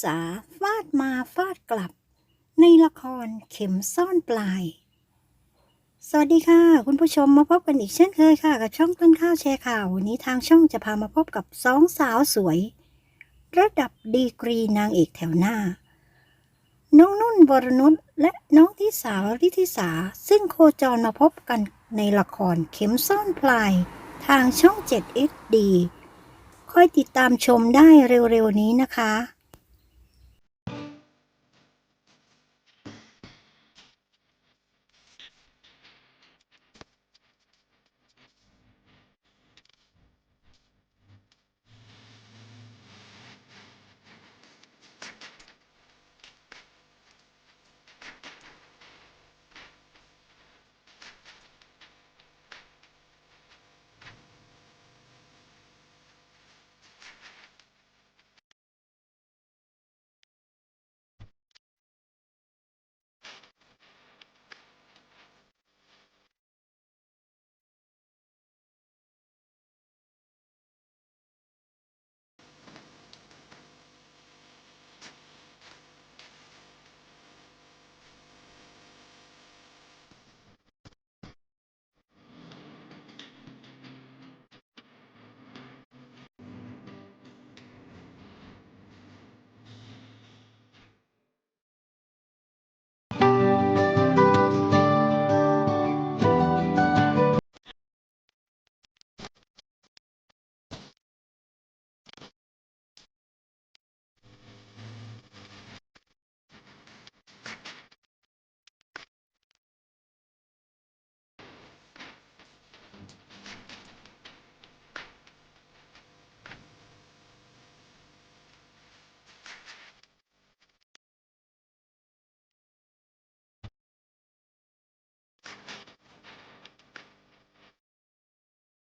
สาฟาดมาฟาดกลับในละครเข็มซ่อนปลายสวัสดีค่ะคุณผู้ชมมาพบกันอีกเช่นเคยค่ะกับช่องต้นข้าวแชร์ข่าววันนี้ทางช่องจะพามาพบกับสองสาวสวยระดับดีกรีนางเอกแถวหน้าน้องนุ่นวรนุชและน้องทิสาริธิสาซึ่งโคจรมาพบกันในละครเข็มซ่อนปลายทางช่อง 7 HD คอยติดตามชมได้เร็วๆนี้นะคะ